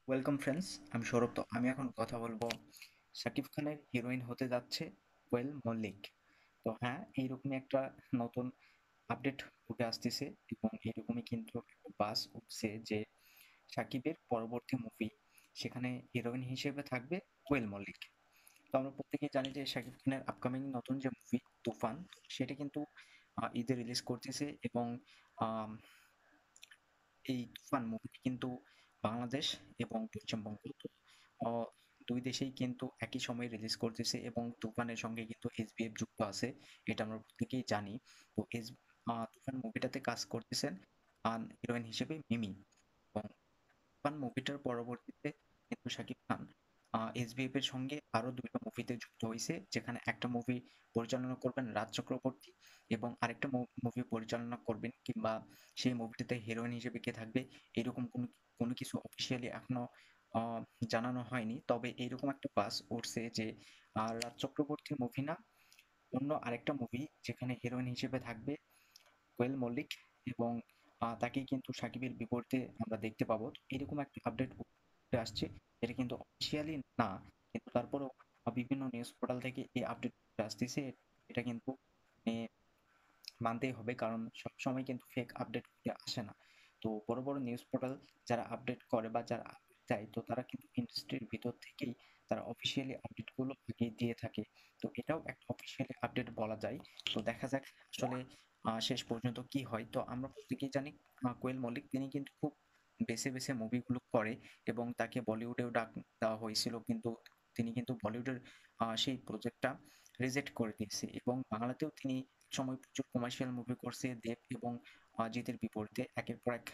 Welcome friends, আমি সৌরভ। তো আমি এখন কথা বলবো শাকিব খানের হিরোইন হতে যাচ্ছে কোয়েল মল্লিক। তো হ্যাঁ, এইরকমই একটা নতুন আপডেট উঠে আসতেছে এবং এরকমই কিন্তু একটা বাস উঠছে যে শাকিবের পরবর্তী মুভি, সেখানে হিরোইন হিসেবে থাকবে কোয়েল মল্লিক। তো আমরা প্রত্যেকেই জানি যে শাকিব খানের আপকামিং নতুন যে মুভি তুফান, সেটা কিন্তু ঈদে রিলিজ করতেছে এবং আম, এই তুফান মুভিটি কিন্তু বাংলাদেশ এবং পশ্চিমবঙ্গ অ ২ দেশেই কিন্তু একই সময়ে রিলিজ করতেছে এবং তুফানের সঙ্গে কিন্তু এসবিএফ যুক্ত আছে। এটা আমরা প্রত্যেকেই জানি। তো তুফান মুভিটাতে কাজ করতেছেন হিরোইন হিসেবে মিমি। এবং তুফান মুভিটার পরবর্তীতে কিন্তু শাকিব খান এসবিএফ এর সঙ্গে আরো ২ টা মুভিতে যুক্ত হইছে। যেখানে একটা মুভি পরিচালনা করবেন রাজ চক্রবর্তী এবং আরেকটা মুভি পরিচালনা করবেন কিংবা সেই মুভিটাতে হিরোইন হিসেবে কে থাকবে, এরকম কোনো কিছু অফিসিয়ালি এখনো আ জানানো হয়নি। তবে এইরকম একটা বাস উঠছে যে রাজ চক্রবর্তীর মুভি না, অন্য আরেকটা মুভি যেখানে হিরোইন হিসেবে থাকবে কোয়েল মল্লিক এবং তাকেই কিন্তু সাকিবের বিপরীতে আমরা দেখতে পাবো। তো এরকম একটা আপডেট উঠে আসছে। এটা কিন্তু অফিসিয়ালি না, কিন্তু তারপরেও বিভিন্ন নিউজ পোর্টাল থেকে এই আপডেট উঠে আসতেছে। এটা কিন্তু মানে মানতেই হবে, কারণ সবসময় কিন্তু ফেক আপডেট উঠে আসে না। তো বড়, বড় নিউজ পোর্টাল যারা আপডেট করে বা যারা আপডেট দেয়, তো তারা কিন্তু ইন্ডাস্ট্রির ভিতর থেকেই তারা অফিসিয়ালি আপডেট গুলো আগে দিয়ে থাকে। তো এটাও একটা অফিসিয়ালি আপডেট বলা যায়। তো দেখা যাক আসলে শেষ পর্যন্ত কি হয়। তো আমরা প্রত্যেকেই জানি কোয়েল মল্লিক তিনি কিন্তু খুব বেছে, বেছে মুভিগুলো করে এবং তাকে বলিউডেও ডাক দেওয়া হয়েছিল। কিন্তু তিনি কিন্তু বলিউডের সেই প্রজেক্টটা রিজেক্ট করে দিয়েছে এবং বাংলাতেও তিনি একসময় প্রচুর কমার্শিয়াল মুভি করছে। দেব এবং জিতের বিপরীতে একের পর এক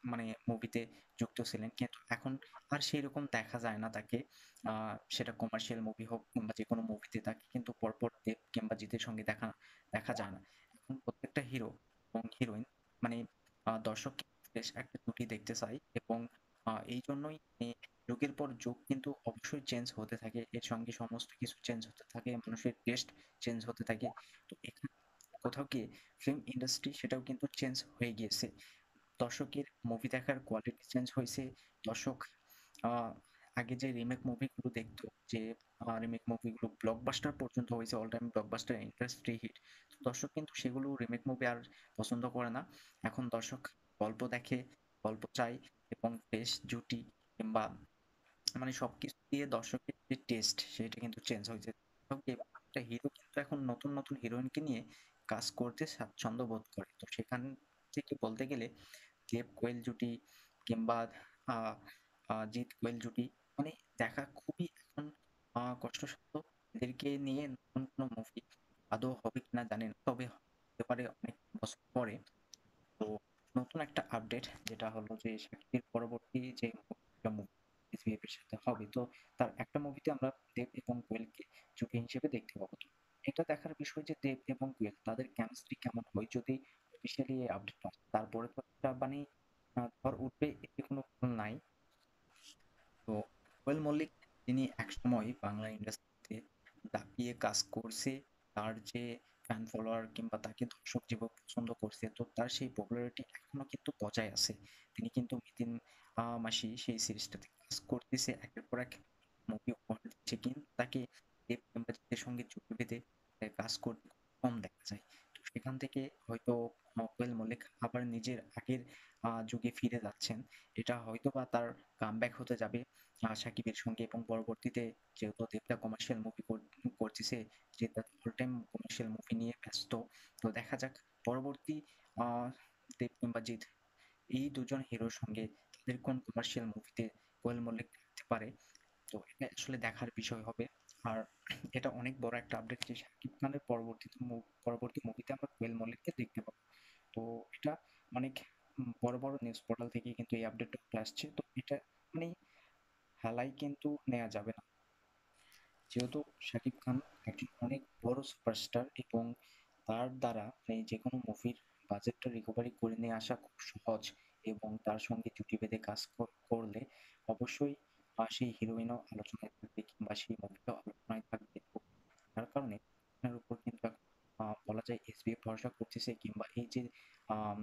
মানে মুভিতে যুক্ত ছিলেন। কিন্তু এখন আর সেইরকম দেখা যায় না তাকে। সেটা কমার্শিয়াল মুভি হোক কিংবা যেকোনো মুভিতে তাকে কিন্তু পরপর দেব কিংবা জিতের সঙ্গে দেখা দেখা যায় না। এখন প্রত্যেকটা হিরো এবং হিরোইন মানে দর্শক বেশ একটা জুটি দেখতে চায় এবং এইজন্যই যুগের পর যুগ কিন্তু অবশ্যই চেঞ্জ হতে থাকে। এর সঙ্গে সমস্ত কিছু চেঞ্জ হতে থাকে। মানুষের টেস্ট চেঞ্জ হতে থাকে। তো এখানে কোথাও গিয়ে ফিল্ম ইন্ডাস্ট্রি সেটাও কিন্তু চেঞ্জ হয়ে গিয়েছে। দর্শকের মুভি দেখার কোয়ালিটি চেঞ্জ হয়েছে। দর্শক আ আগে যে রিমেক মুভিগুলো দেখতো, যে রিমেক মুভিগুলো ব্লকবাস্টার পর্যন্ত হয়েছে, all time blockbuster industry hit. তো দর্শক কিন্তু সেগুলো রিমেক মুভি আর পছন্দ করে না। এখন দর্শক গল্প দেখে, গল্প চায় এবং বেশ জুটি কিংবা মানে সবকিছু দিয়ে দর্শকের যে টেস্ট সেটা কিন্তু চেঞ্জ হয়েছে। ওকে, একটা হিরো কিন্তু এখন নতুন, নতুন হিরোইনকে নিয়ে কাজ করতে স্বাচ্ছন্দ্য বোধ করে। তো সেখান থেকে বলতে গেলে দেব কোয়েল জুটি কিংবা আ আ জিৎ কোয়েল জুটি মানে দেখা খুবই এখন কষ্টসাধ্য। এদেরকে নিয়ে নতুন কোনো মুভি আদৌ হবে কিনা জানি না। তবে হতে পারে অনেক বছর পরে। তো নতুন একটা আপডেট যেটা হলো যে শাকিবের পরবর্তী যে একটা মুভি এসবিএফ এর সাথে হবে, তো তার একটা মুভিতে আমরা দেব এবং কোয়েলকে জুটি হিসেবে দেখতে পাবো। তো এটা দেখার বিষয় যে দেব এবং কোয়েল তাদের কেমিস্ট্রি কেমন হয়। যদি অফিসিয়ালি এই আপডেট আসে তারপরে তো একটা মানে ঝড় উঠবে, এতে কোনো ভুল নাই। তো কোয়েল মল্লিক তিনি একসময় বাংলা ইন্ডাস্ট্রিতে দাপিয়ে কাজ করছে। তার যে ফ্যান ফলোয়ার কিংবা তাকে দর্শক যেভাবে পছন্দ করছে, তো তার সেই পপুলারিটি এখনো কিন্তু বজায় আছে। তিনি কিন্তু মিতিন মাসি সেই সিরিজটাতে কাজ করতেছে, একের পর এক মুভি উপহার দিচ্ছে, কিন্তু তাকে দেব কিংবা জিতের সঙ্গে জুটি বেঁধে কাজ করতে খুব কম দেখা যায়। তো সেখান থেকে হয়তো কোয়েল মল্লিক আবার নিজের আগের যুগে ফিরে যাচ্ছেন। এটা হয়তোবা তার কামব্যাক হতে যাবে সাকিবের সঙ্গে এবং পরবর্তীতে যেহেতু দেবদা কমার্শিয়াল মুভি করতেছে, যে তার অল টাইম কমার্শিয়াল মুভি নিয়ে ব্যস্ত। তো দেখা যাক পরবর্তী আহ, দেব কিংবা জিৎ এই দুজন হিরোর সঙ্গে তাদের কোন কমার্শিয়াল মুভিতে কোয়েল মল্লিক থাকতে পারে। তো এটা আসলে দেখার বিষয় হবে। আর এটা অনেক বড় একটা আপডেট যে শাকিব খানের পরবর্তী মুভিতে আমরা কোয়েল মল্লিককে দেখতে পাবো। তো এটা অনেক বড় বড় নিউজ পোর্টাল থেকে কিন্তু এই আপডেটটা উঠে আসছে। তো এটা মানে হেলাই কিন্তু নেওয়া যাবে না, যেহেতু শাকিব খান একজন অনেক বড় সুপারস্টার এবং তার দ্বারা এই যে কোনো মুভির বাজেটটা রিকভারি করে নিয়ে আসা খুব সহজ এবং তার সঙ্গে জুটি বেঁধে কাজ করলে অবশ্যই সেই হিরোইনও আলোচনায় থাকবে কিংবা সেই মুভিটাও আলোচনায় থাকবে। তো যার কারণে এর উপর কিন্তু এখন বলা যায় এসবিএফ ভরসা করতেছে কিংবা এই যে আম,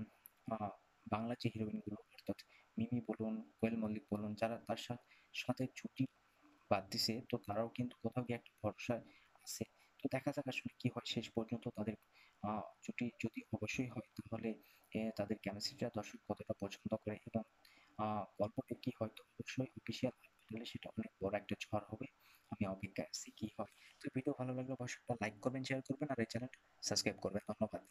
আহ, বাংলা যে হিরোইন গুলো অর্থাৎ মিমি বলুন, কোয়েল মল্লিক মল্লিক বলুন, যারা তার সাথে জুটি বাঁধতেছে, তো তারাও কিন্তু কোথাও গিয়ে একটা ভরসায় আছে। তো দেখা যাক আসলে কি হয় শেষ পর্যন্ত তাদের জুটি যদি অবশ্যই হয়, তাহলে তাদের কেমিস্ট্রিটা দর্শক কতটা পছন্দ করে এবং গল্পটা কি হয়, তো অবশ্যই অফিসিয়াল আপডেট হলে সেটা অনেক বড় একটা ঝড় হবে। আমি অপেক্ষায় আছি কি হয়। তো ভিডিও ভালো লাগলে অবশ্যই একটা লাইক করবেন, শেয়ার করবেন আর এই চ্যানেলটা সাবস্ক্রাইব করবেন। ধন্যবাদ।